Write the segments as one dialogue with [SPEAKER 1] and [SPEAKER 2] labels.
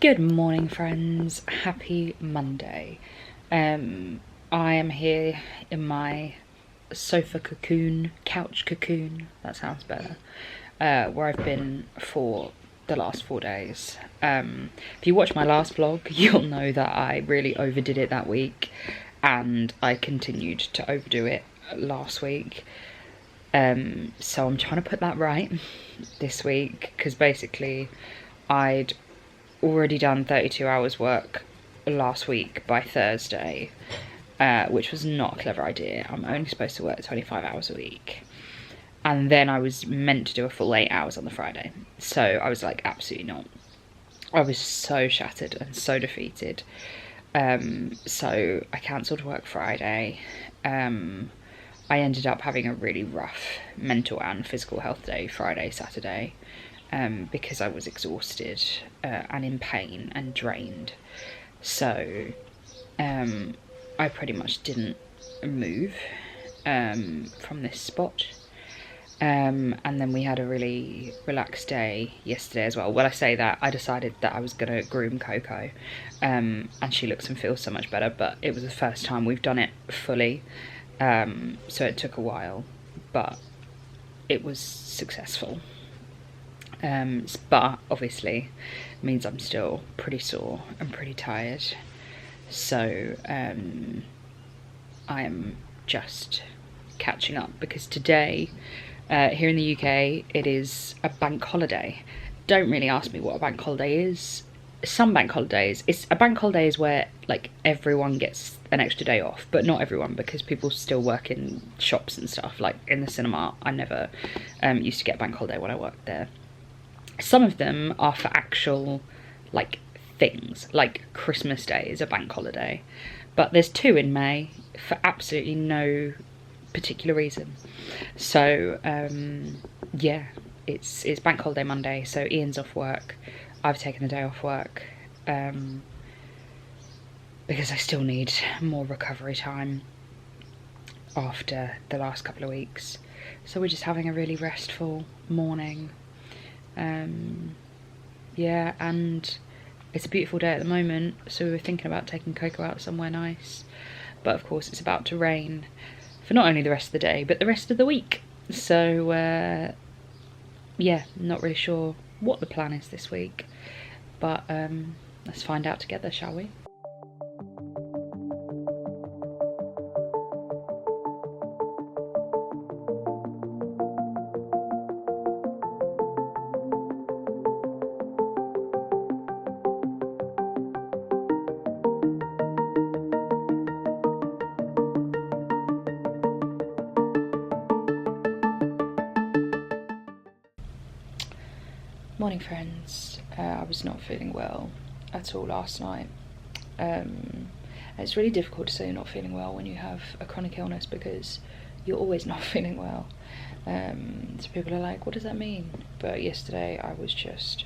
[SPEAKER 1] Good morning, friends. Happy Monday. I am here in my sofa cocoon, couch cocoon, that sounds better, where I've been for the last 4 days. If you watch my last vlog, you'll know that I really overdid it that week, and I continued to overdo it last week. So I'm trying to put that right this week, because basically I'd already done 32 hours work last week by Thursday, which was not a clever idea. I'm only supposed to work 25 hours a week, and then I was meant to do a full 8 hours on the Friday, so I was like, absolutely not. I was so shattered and so defeated, so I cancelled work Friday. I ended up having a really rough mental and physical health day Friday, Saturday, because I was exhausted and in pain and drained. So I pretty much didn't move from this spot. And then we had a really relaxed day yesterday as well. When I say that, I decided that I was going to groom Coco, and she looks and feels so much better, but it was the first time we've done it fully, so it took a while, but it was successful. But obviously means I'm still pretty sore and pretty tired, so I am just catching up, because today here in the UK it is a bank holiday. Don't really ask me what a bank holiday is. Some bank holidays, a bank holiday is where like everyone gets an extra day off, but not everyone, because people still work in shops and stuff. Like in the cinema, I never used to get a bank holiday when I worked there. Some of them are for actual like things, like Christmas Day is a bank holiday, but there's 2 in May for absolutely no particular reason. So yeah, it's bank holiday Monday, so Ian's off work. I've taken a day off work because I still need more recovery time after the last couple of weeks. So we're just having a really restful morning. Yeah, and it's a beautiful day at the moment, so we were thinking about taking Coco out somewhere nice, but of course it's about to rain for not only the rest of the day but the rest of the week. So yeah, not really sure what the plan is this week, but let's find out together, shall we? Morning, friends. I was not feeling well at all last night. It's really difficult to say you're not feeling well when you have a chronic illness, because you're always not feeling well. So people are like, what does that mean? But yesterday I was just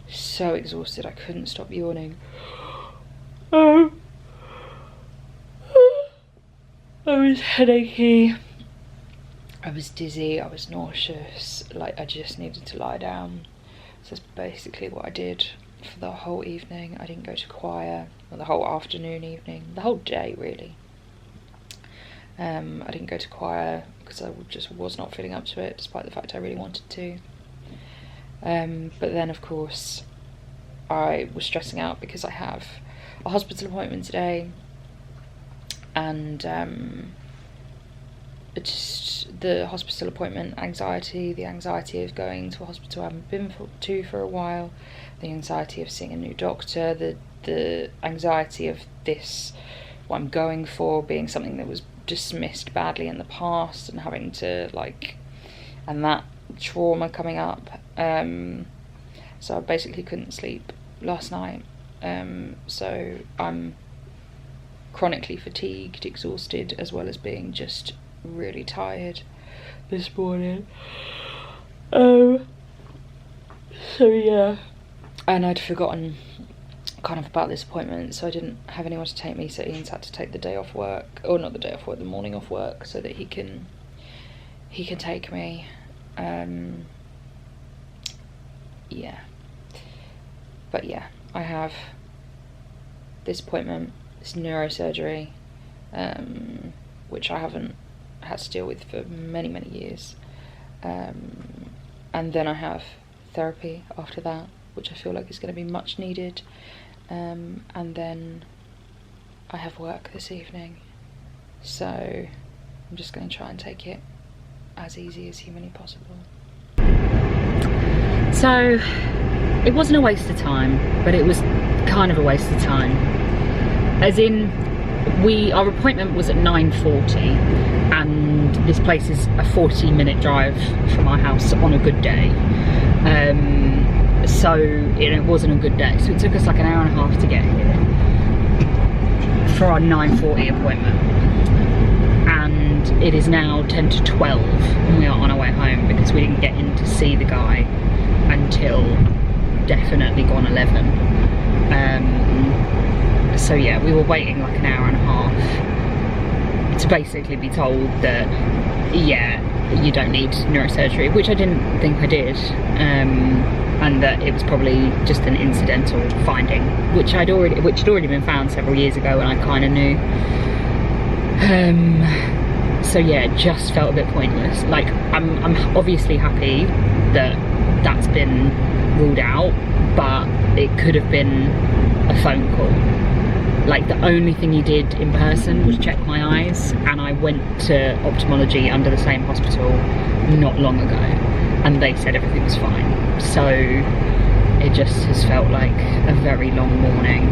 [SPEAKER 1] so exhausted, I couldn't stop yawning. I was headachy, I was dizzy, I was nauseous, like I just needed to lie down. So that's basically what I did for the whole evening. I didn't go to choir, or the whole afternoon, evening, the whole day really. I didn't go to choir because I just was not feeling up to it, despite the fact I really wanted to. But then of course I was stressing out because I have a hospital appointment today, and just the hospital appointment anxiety, the anxiety of going to a hospital I haven't been to for a while, the anxiety of seeing a new doctor, the anxiety of this, what I'm going for, being something that was dismissed badly in the past, and having to like, and that trauma coming up. So I basically couldn't sleep last night. So I'm chronically fatigued, exhausted, as well as being just really tired this morning. So yeah, and I'd forgotten kind of about this appointment, so I didn't have anyone to take me, so Ian's had to take the day off work, or not the day off work, the morning off work, so that he can take me. Yeah, but yeah, I have this appointment, this neurosurgery, which I haven't had to deal with for many, many years. And then I have therapy after that, which I feel like is going to be much needed. And then I have work this evening. So I'm just going to try and take it as easy as humanly possible. So it wasn't a waste of time, but it was kind of a waste of time. As in, our appointment was at 9:40, and this place is a 40-minute drive from our house on a good day. So it wasn't a good day. So it took us like an hour and a half to get here for our 9:40 appointment. And it is now 10 to 12 and we are on our way home because we didn't get in to see the guy until definitely gone 11. So yeah, we were waiting like an hour and a half to basically be told that, yeah, you don't need neurosurgery, which I didn't think I did, and that it was probably just an incidental finding, which had already been found several years ago, and I kind of knew. So yeah, it just felt a bit pointless. Like, I'm obviously happy that that's been ruled out, but it could have been a phone call. Like, the only thing he did in person was check my eyes, and I went to ophthalmology under the same hospital not long ago, and they said everything was fine. So it just has felt like a very long morning,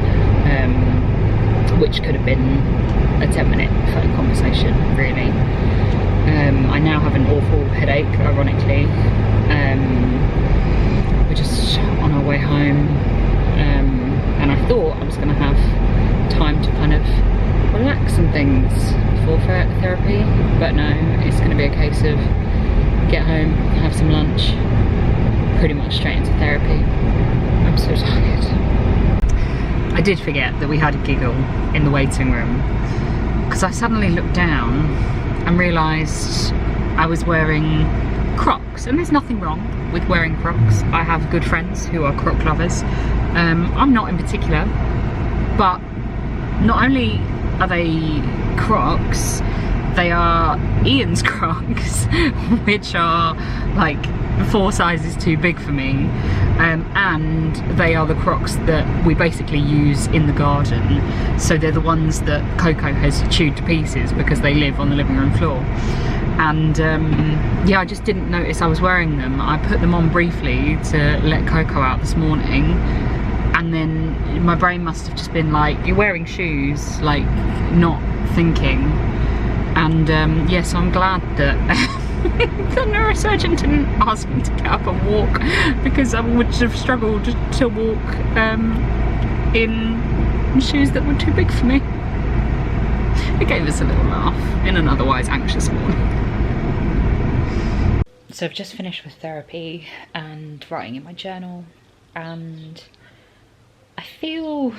[SPEAKER 1] which could have been a 10-minute phone conversation, really. I now have an awful headache, ironically. We're just on our way home, and I thought I was going to have time to kind of relax and things for therapy, but no, it's going to be a case of get home, have some lunch, pretty much straight into therapy. I'm so tired. I did forget that we had a giggle in the waiting room, because I suddenly looked down and realised I was wearing Crocs, and there's nothing wrong with wearing Crocs. I have good friends who are Croc lovers. I'm not in particular, but not only are they Crocs, they are Ian's Crocs, which are like 4 sizes too big for me, and they are the Crocs that we basically use in the garden. So they're the ones that Coco has chewed to pieces because they live on the living room floor. And yeah, I just didn't notice I was wearing them. I put them on briefly to let Coco out this morning, and then my brain must have just been like, you're wearing shoes, like not thinking. And yeah, so I'm glad that the neurosurgeon didn't ask me to get up and walk, because I would have struggled to walk in shoes that were too big for me. It gave us a little laugh in an otherwise anxious morning. So I've just finished with therapy and writing in my journal, and I feel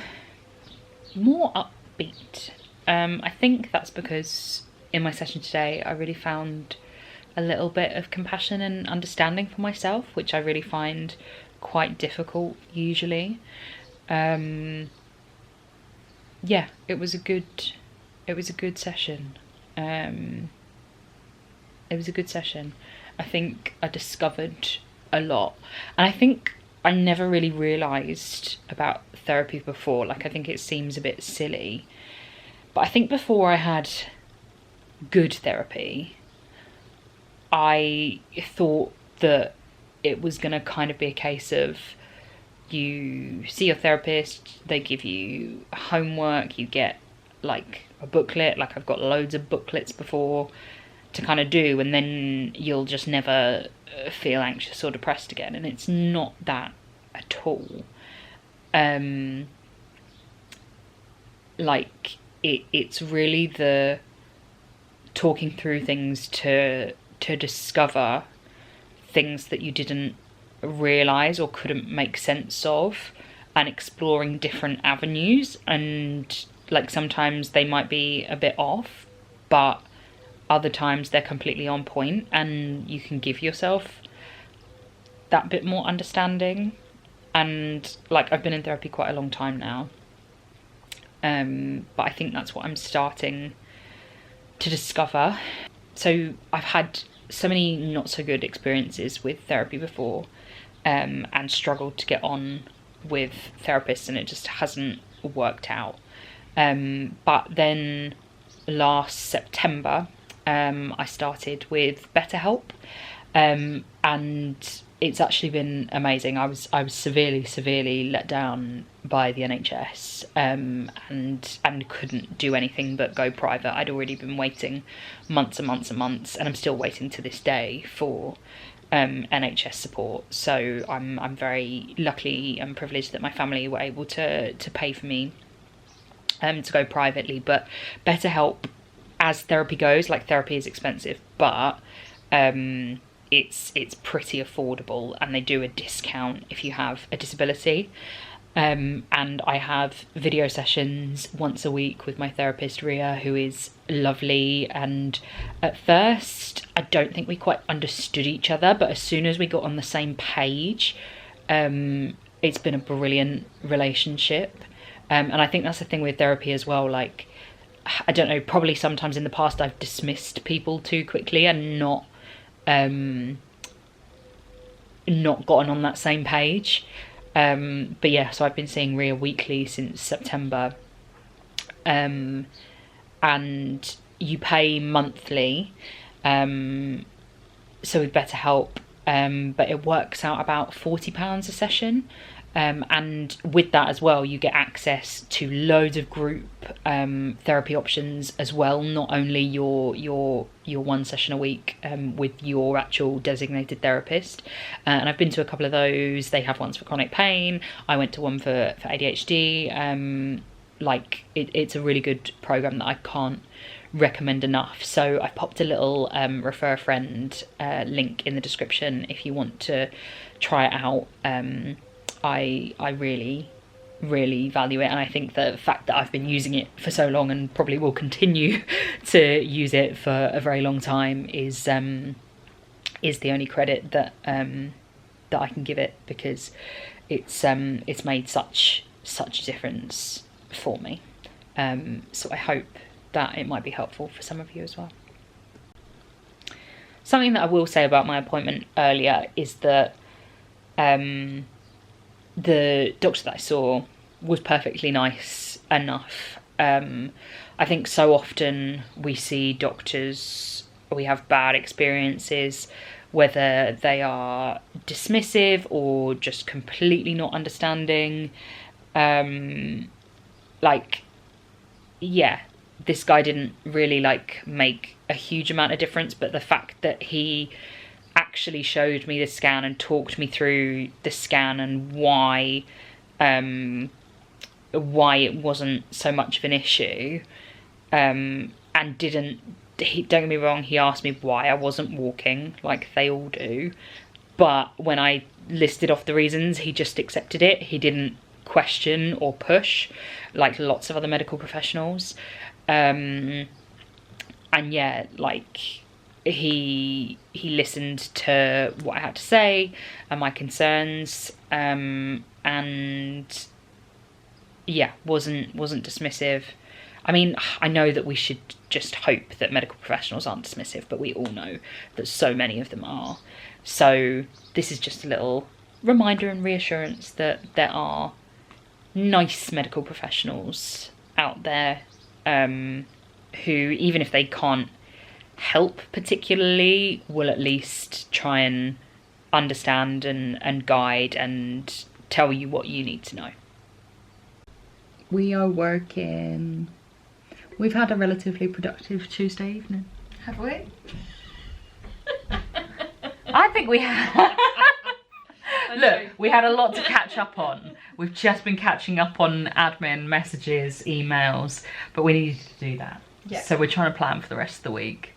[SPEAKER 1] more upbeat. I think that's because in my session today I really found a little bit of compassion and understanding for myself, which I really find quite difficult usually. Yeah, it was a good session. It was a good session. I think I discovered a lot, and I think I never really realised about therapy before. Like, I think it seems a bit silly, but I think before I had good therapy, I thought that it was going to kind of be a case of you see your therapist, they give you homework, you get like a booklet, like I've got loads of booklets before to kind of do, and then you'll just never feel anxious or depressed again. And it's not that at all. Like it's really the talking through things to discover things that you didn't realise or couldn't make sense of, and exploring different avenues. And like sometimes they might be a bit off, but other times they're completely on point, and you can give yourself that bit more understanding. And like, I've been in therapy quite a long time now, but I think that's what I'm starting to discover. So I've had so many not so good experiences with therapy before, and struggled to get on with therapists, and it just hasn't worked out. But then last September, I started with BetterHelp, and it's actually been amazing. I was severely let down by the NHS, and couldn't do anything but go private. I'd already been waiting months and months and months, and I'm still waiting to this day for NHS support. So I'm very lucky and privileged that my family were able to pay for me to go privately. But BetterHelp, as therapy goes, like, therapy is expensive, but it's pretty affordable, and they do a discount if you have a disability. And I have video sessions once a week with my therapist Ria, who is lovely. And at first I don't think we quite understood each other, but as soon as we got on the same page, it's been a brilliant relationship. And I think that's the thing with therapy as well. Like, I don't know, probably sometimes in the past I've dismissed people too quickly and not gotten on that same page. But yeah, so I've been seeing Ria weekly since September, and you pay monthly, so with BetterHelp, but it works out about £40 a session. And with that as well, you get access to loads of group therapy options as well, not only your one session a week with your actual designated therapist. And I've been to a couple of those. They have ones for chronic pain. I went to one for ADHD. Like, it's a really good program that I can't recommend enough. So I've popped a little refer a friend link in the description if you want to try it out. I really value it, and I think the fact that I've been using it for so long and probably will continue to use it for a very long time is the only credit that I can give it, because it's made such a difference for me. So I hope that it might be helpful for some of you as well. Something that I will say about my appointment earlier is that the doctor that I saw was perfectly nice enough. I think so often we see doctors, we have bad experiences, whether they are dismissive or just completely not understanding. Like, yeah, this guy didn't really like make a huge amount of difference, but the fact that he actually showed me the scan and talked me through the scan and why it wasn't so much of an issue, and don't get me wrong, he asked me why I wasn't walking like they all do, but when I listed off the reasons, he just accepted it. He didn't question or push like lots of other medical professionals. And yeah, like, he listened to what I had to say and my concerns, and yeah, wasn't dismissive. I mean, I know that we should just hope that medical professionals aren't dismissive, but we all know that so many of them are. So this is just a little reminder and reassurance that there are nice medical professionals out there, who, even if they can't help particularly, will at least try and understand and guide and tell you what you need to know. We are working. We've had a relatively productive Tuesday evening.
[SPEAKER 2] Have we?
[SPEAKER 1] I think we have. Look, we had a lot to catch up on. We've just been catching up on admin, messages, emails, but we needed to do that.
[SPEAKER 2] Yeah.
[SPEAKER 1] So we're trying to plan for the rest of the week.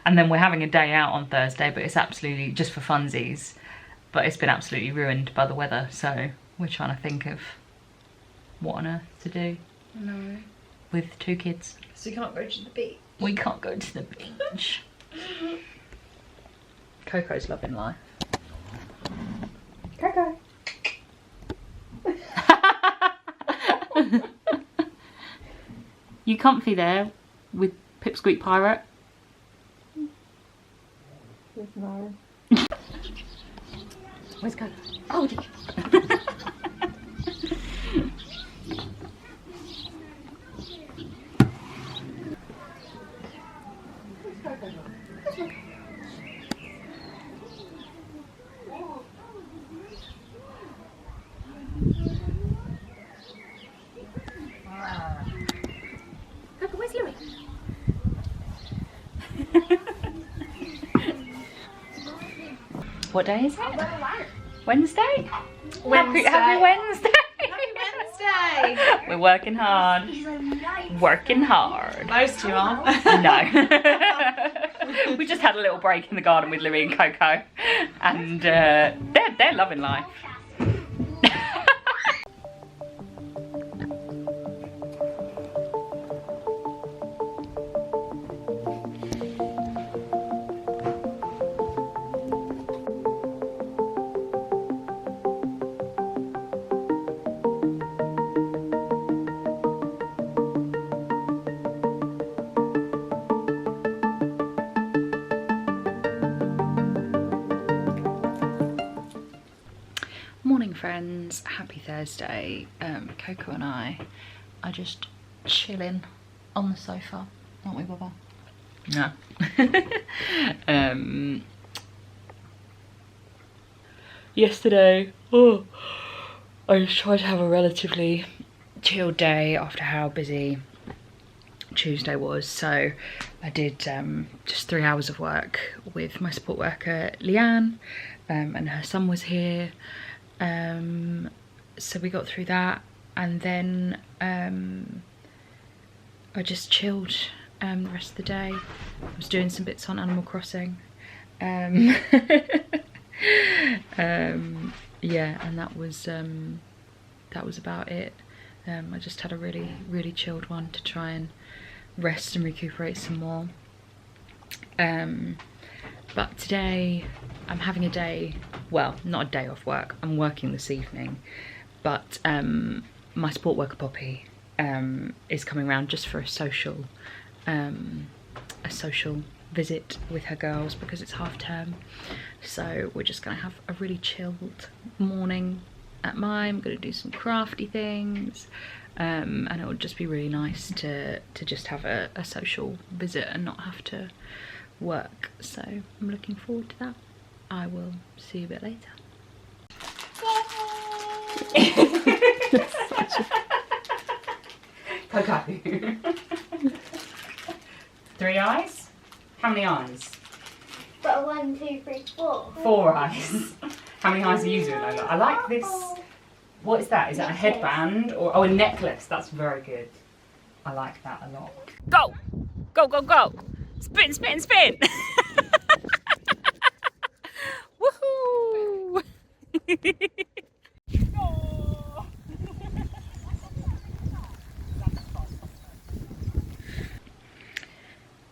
[SPEAKER 1] And then we're having a day out on Thursday, but it's absolutely just for funsies. But it's been absolutely ruined by the weather, so we're trying to think of what on earth to do.
[SPEAKER 2] No.
[SPEAKER 1] With 2 kids.
[SPEAKER 2] So you can't go to the beach?
[SPEAKER 1] We can't go to the beach. Coco's loving life.
[SPEAKER 2] Coco.
[SPEAKER 1] You comfy there with Pipsqueak Pirate?
[SPEAKER 2] No.
[SPEAKER 1] Where's Coco? Oh, dear. Coco, where's Louis? What day is it? Wednesday?
[SPEAKER 2] Wednesday.
[SPEAKER 1] Happy Wednesday!
[SPEAKER 2] Happy Wednesday!
[SPEAKER 1] We're working hard. Working hard.
[SPEAKER 2] Those two aren't.
[SPEAKER 1] No. We just had a little break in the garden with Louis and Coco. And they're loving life. Morning friends, happy Thursday. Coco and I are just chilling on the sofa, aren't we, Bubba? No. Yesterday, I just tried to have a relatively chilled day after how busy Tuesday was, so I did just 3 hours of work with my support worker Leanne, and her son was here. So we got through that, and then I just chilled the rest of the day. I was doing some bits on Animal Crossing. Yeah, and that was about it. I just had a really chilled one to try and rest and recuperate some more. But today I'm having a day, well, not a day off work, I'm working this evening, but my support worker Poppy is coming around just for a social visit with her girls because it's half term. So we're just gonna have a really chilled morning at mine. I'm gonna do some crafty things, and it would just be really nice to just have a social visit and not have to work. So I'm looking forward to that. I will see you a bit later. Coco. 3 eyes? How many eyes?
[SPEAKER 3] But 1, 2, 3, 4.
[SPEAKER 1] 4 eyes. How many eyes are you doing, Lola? I like this. What is that? Is that a headband or a necklace? That's very good. I like that a lot. Go! Go, go, go! Spin, spin, spin! Woohoo!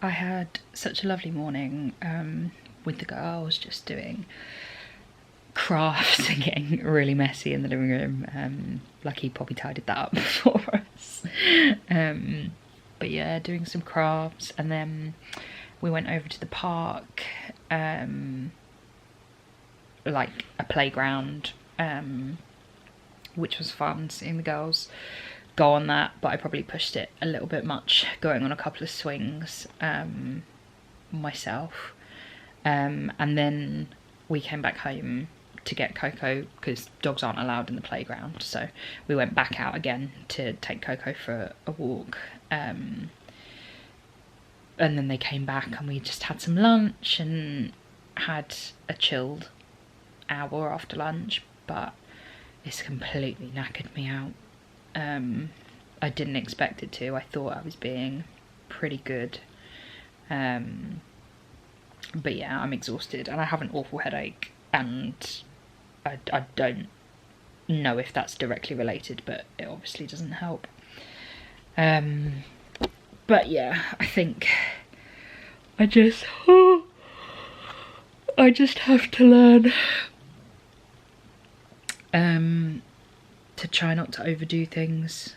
[SPEAKER 1] I had such a lovely morning with the girls, just doing crafts and getting really messy in the living room. Lucky Poppy tidied that up for us. But yeah, doing some crafts, and then we went over to the park, like a playground, which was fun, seeing the girls go on that, but I probably pushed it a little bit much, going on a couple of swings myself. And then we came back home to get Coco because dogs aren't allowed in the playground, so we went back out again to take Coco for a walk, and then they came back and we just had some lunch and had a chilled hour after lunch, but it's completely knackered me out. I didn't expect it to. I thought I was being pretty good, but yeah, I'm exhausted and I have an awful headache, and I don't know if that's directly related, but it obviously doesn't help. But yeah, I think I just have to learn to try not to overdo things,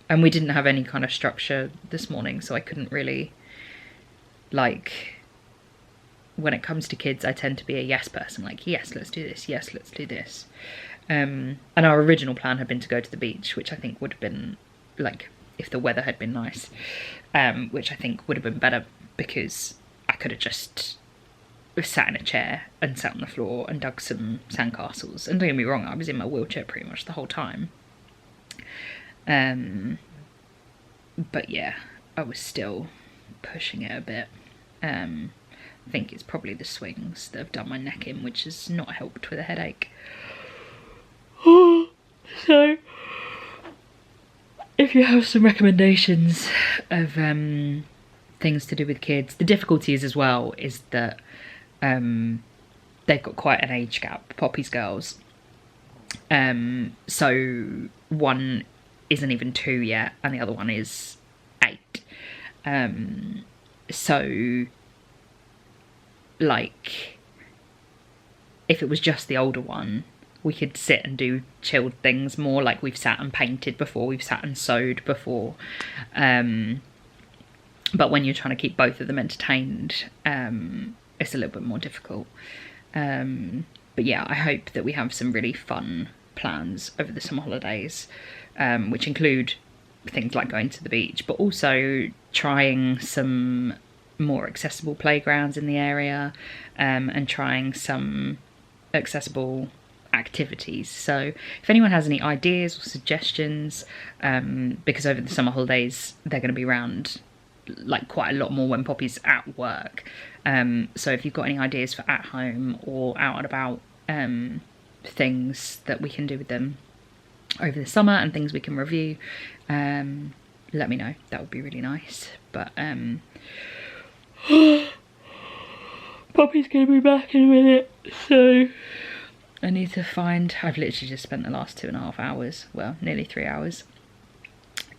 [SPEAKER 1] And we didn't have any kind of structure this morning, so I couldn't really, like, when it comes to kids, I tend to be a yes person, like, yes, let's do this, yes, let's do this. And our original plan had been to go to the beach, which I think would have been, like, if the weather had been nice, which I think would have been better, because I could have just sat in a chair and sat on the floor and dug some sandcastles. And don't get me wrong, I was in my wheelchair pretty much the whole time. But yeah, I was still pushing it a bit. I think it's probably the swings that have done my neck in, which has not helped with a headache. So, if you have some recommendations of things to do with kids, the difficulty is as well is that they've got quite an age gap, Poppy's girls. So one isn't even 2 yet, and the other one is 8. So, like, if it was just the older one, we could sit and do chilled things more, like we've sat and painted before, we've sat and sewed before. But when you're trying to keep both of them entertained, it's a little bit more difficult. But yeah, I hope that we have some really fun plans over the summer holidays, which include things like going to the beach, but also trying some more accessible playgrounds in the area, and trying some accessible activities. So if anyone has any ideas or suggestions, because over the summer holidays they're going to be around like quite a lot more when Poppy's at work, so if you've got any ideas for at home or out and about things that we can do with them over the summer and things we can review, let me know. That would be really nice. But Poppy's gonna be back in a minute, so I need to find, I've literally just spent the last 2.5 hours, well, nearly 3 hours,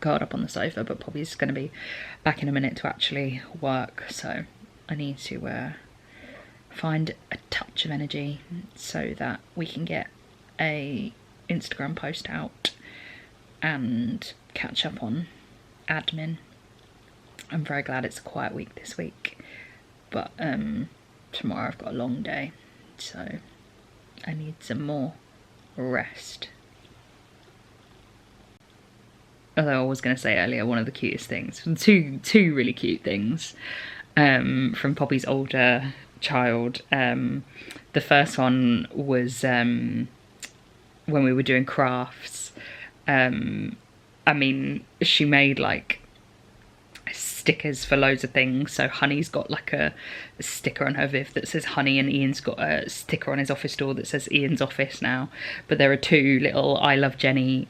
[SPEAKER 1] curled up on the sofa, but Poppy's going to be back in a minute to actually work, so I need to find a touch of energy so that we can get a Instagram post out and catch up on admin. I'm very glad it's a quiet week this week, but tomorrow I've got a long day, so I need some more rest. Although I was going to say earlier, one of the cutest things, two really cute things from Poppy's older child. The first one was when we were doing crafts. I mean, she made like stickers for loads of things. So Honey's got like a sticker on her Viv that says Honey, and Ian's got a sticker on his office door that says Ian's office now. But there are 2 little I Love Jenny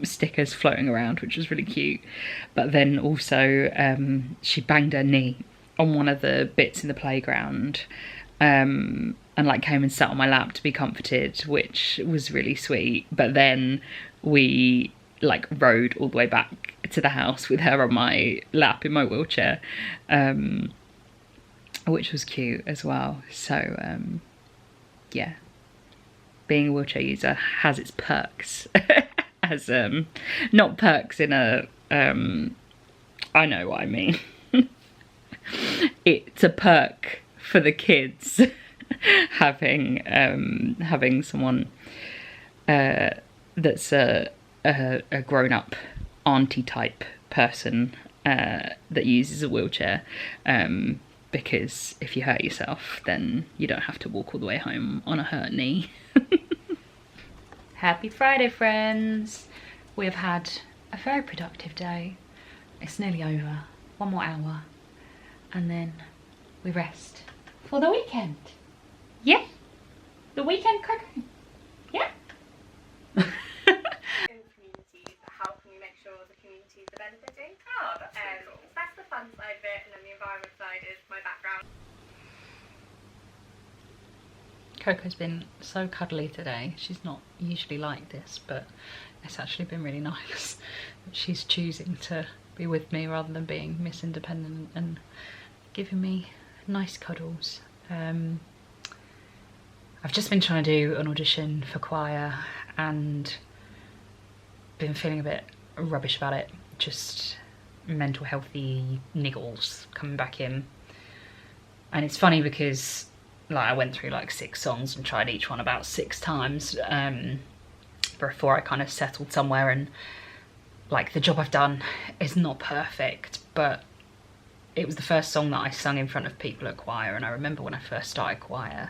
[SPEAKER 1] stickers floating around, which was really cute. But then also she banged her knee on one of the bits in the playground, and like came and sat on my lap to be comforted, which was really sweet. But then we like rode all the way back to the house with her on my lap in my wheelchair, which was cute as well. So yeah, being a wheelchair user has its perks. As not perks in a I know what I mean. It's a perk for the kids having someone that's a grown-up auntie type person that uses a wheelchair, because if you hurt yourself then you don't have to walk all the way home on a hurt knee. Happy Friday, friends. We've had a very productive day. It's nearly over. 1 more hour and then we rest for the weekend. Yeah, the weekend, Coco. Yeah.
[SPEAKER 2] In communities, how can we make sure the communities are benefiting?
[SPEAKER 4] Oh, that's really cool.
[SPEAKER 2] That's the fun side of it, and then the environment side is my background.
[SPEAKER 1] Coco's been so cuddly today. She's not usually like this, but it's actually been really nice that she's choosing to be with me rather than being Miss Independent and giving me nice cuddles. I've just been trying to do an audition for choir, and been feeling a bit rubbish about it. Just mental healthy niggles coming back in. And it's funny because like I went through like 6 songs and tried each one about 6 times before I kind of settled somewhere. And like the job I've done is not perfect, but it was the first song that I sung in front of people at choir. And I remember when I first started choir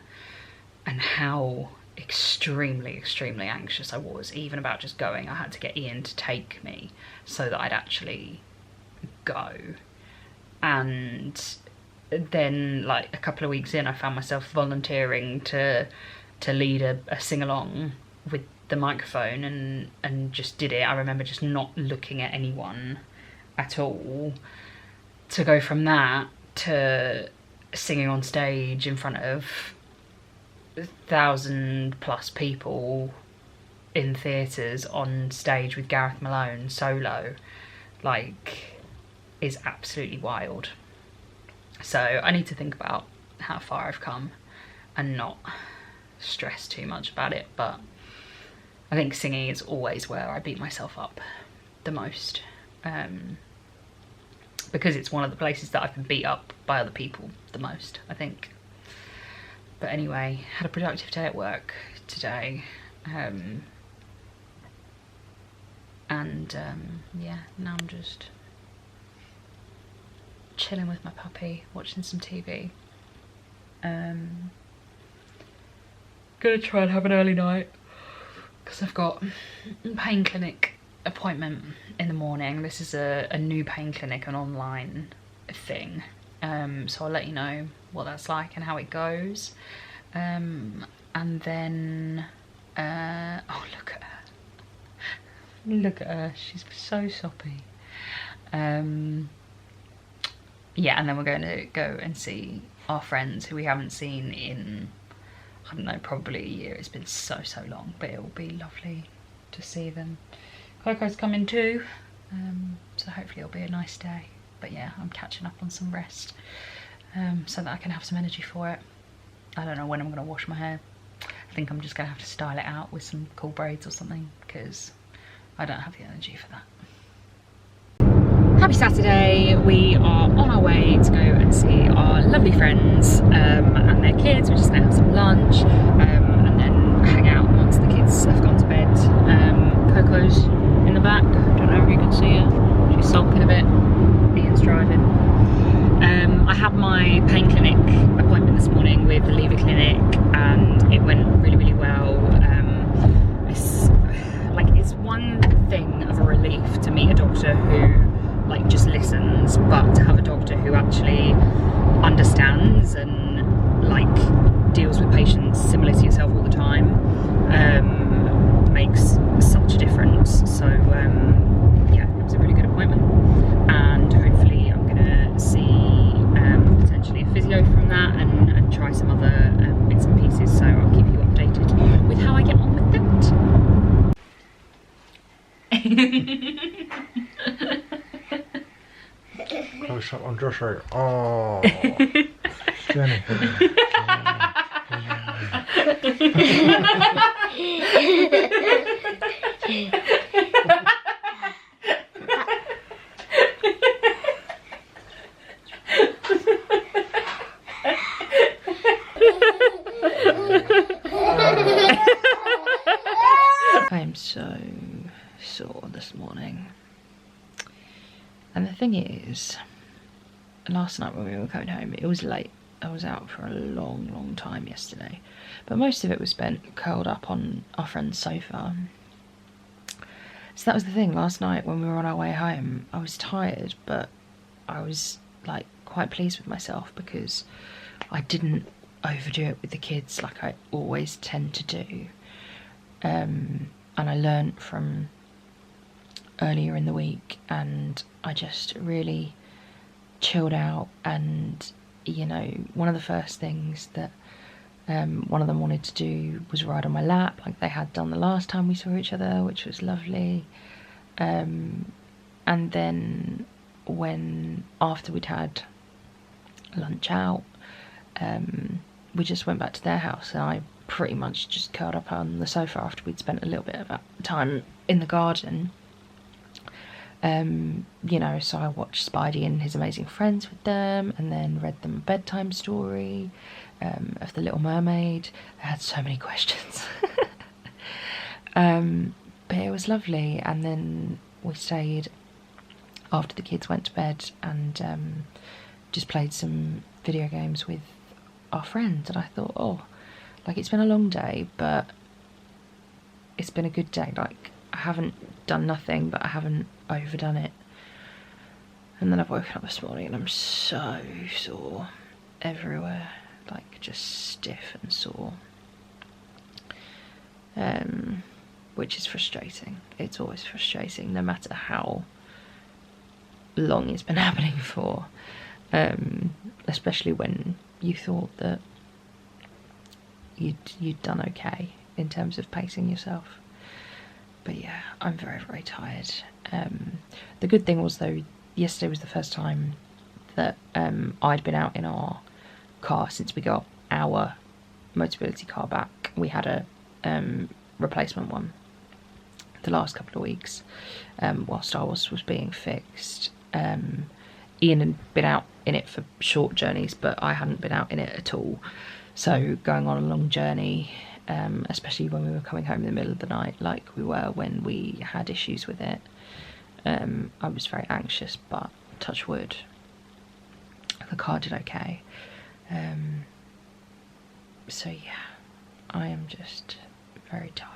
[SPEAKER 1] and how extremely anxious I was, even about just going. I had to get Ian to take me so that I'd actually go. And then like a couple of weeks in, I found myself volunteering to lead a sing-along with the microphone and just did it. I remember just not looking at anyone at all, to go from that to singing on stage in front of 1,000+ people in theatres on stage with Gareth Malone solo, like, is absolutely wild. So I need to think about how far I've come and not stress too much about it, but I think singing is always where I beat myself up the most, because it's one of the places that I've been beat up by other people the most, I think. But anyway, had a productive day at work today, yeah, now I'm just chilling with my puppy, watching some TV. Gonna try and have an early night because I've got a pain clinic appointment in the morning. This is a new pain clinic, an online thing. So I'll let you know what that's like and how it goes. And then, oh, look at her. Look at her, she's so soppy. Yeah, and then we're going to go and see our friends who we haven't seen in, I don't know, probably a year. It's been so long, but it will be lovely to see them. Coco's coming too, so hopefully it'll be a nice day. But yeah, I'm catching up on some rest, so that I can have some energy for it. I don't know when I'm going to wash my hair. I think I'm just going to have to style it out with some cool braids or something, because I don't have the energy for that. Happy Saturday. We are on our way to go and see our lovely friends and their kids. We're just going to have some lunch and then hang out once the kids have gone to bed. Coco's in the back, don't know if you can see her. She's sulking a bit. Ian's driving. I had my pain clinic appointment this morning with the Lever Clinic and it went really well. It's one thing of a relief to meet a doctor who like just listens, but to have a doctor who actually understands and like deals with patients similar to yourself all the time makes such a difference. So yeah, it was a really good appointment, and hopefully I'm gonna see potentially a physio from that and try some other bits and pieces, so I'll keep you updated with how I get on with that.
[SPEAKER 4] Close up on Joshua. Oh, Jenny.
[SPEAKER 1] I am so sore this morning. And the thing is, last night when we were going home, it was late. I was out for a long time yesterday. But most of it was spent curled up on our friend's sofa. So that was the thing, last night when we were on our way home, I was tired, but I was like quite pleased with myself because I didn't overdo it with the kids like I always tend to do. And I learnt from earlier in the week and I just really chilled out. And you know, one of the first things that one of them wanted to do was ride on my lap like they had done the last time we saw each other, which was lovely. And then when after we'd had lunch out, we just went back to their house and I pretty much just curled up on the sofa after we'd spent a little bit of time in the garden. You know, so I watched Spidey and His Amazing Friends with them, and then read them a bedtime story of The Little Mermaid. I had so many questions. But it was lovely, and then we stayed after the kids went to bed and just played some video games with our friends. And I thought, oh, like, it's been a long day, but it's been a good day. Like, I haven't done nothing, but I haven't overdone it. And then I've woken up this morning and I'm so sore everywhere, like just stiff and sore, which is frustrating. It's always frustrating, no matter how long it's been happening for, especially when you thought that you'd done okay in terms of pacing yourself. But yeah, I'm very, very tired. The good thing was, though, yesterday was the first time that I'd been out in our car since we got our Motability car back. We had a replacement one the last couple of weeks whilst ours was being fixed. Ian had been out in it for short journeys, but I hadn't been out in it at all. So going on a long journey, especially when we were coming home in the middle of the night like we were when we had issues with it, I was very anxious, but touch wood, the car did okay. So yeah, I am just very tired.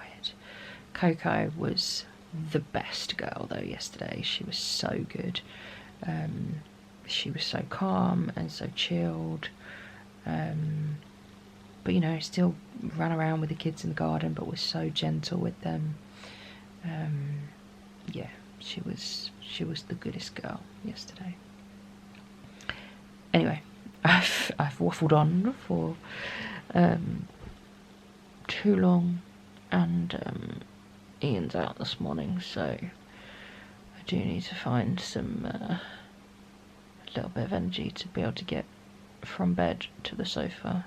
[SPEAKER 1] Coco was the best girl though yesterday. She was so good. She was so calm and so chilled. But you know, still ran around with the kids in the garden, but was so gentle with them. Yeah, she was the goodest girl yesterday. Anyway, I've waffled on for too long, and Ian's out this morning, so I do need to find some a little bit of energy to be able to get from bed to the sofa,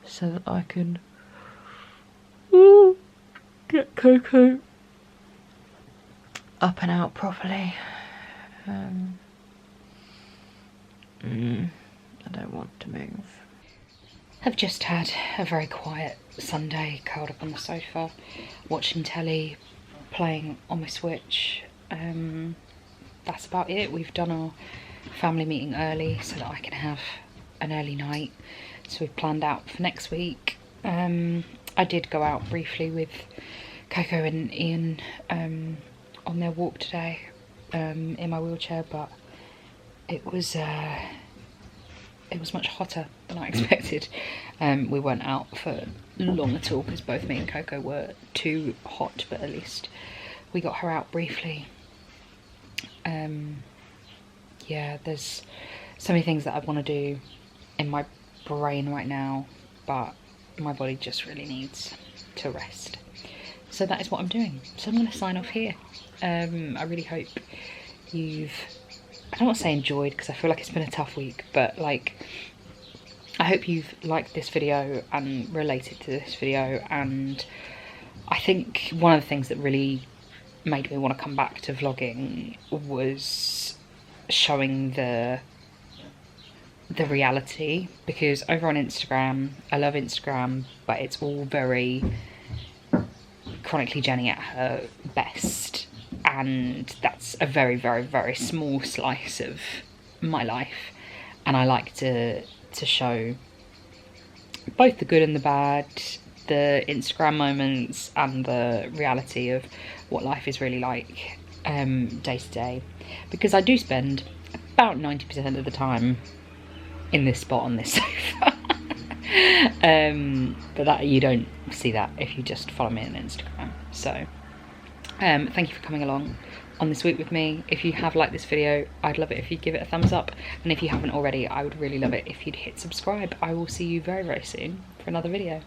[SPEAKER 1] so that I can get Coco up and out properly. I don't want to move. I've just had a very quiet Sunday, curled up on the sofa, watching telly, playing on my Switch. That's about it. We've done our family meeting early so that I can have an early night. So we've planned out for next week. I did go out briefly with Coco and Ian on their walk today in my wheelchair, but it was much hotter than I expected. We weren't out for long at all because both me and Coco were too hot, but at least we got her out briefly. Yeah, there's so many things that I want to do in my brain right now, but my body just really needs to rest. So that is what I'm doing. So I'm going to sign off here. I really hope you've, I don't want to say enjoyed because I feel like it's been a tough week, but like, I hope you've liked this video and related to this video. And I think one of the things that really made me want to come back to vlogging was showing the reality, because over on Instagram, I love Instagram, but it's all very Chronically Jenni at her best, and that's a very, very, very small slice of my life, and I like to show both the good and the bad, the Instagram moments and the reality of what life is really like day to day, because I do spend about 90% of the time in this spot on this sofa. But that, you don't see that if you just follow me on Instagram. So thank you for coming along on this week with me. If you have liked this video, I'd love it if you'd give it a thumbs up, and if you haven't already, I would really love it if you'd hit subscribe. I will see you very, very soon for another video.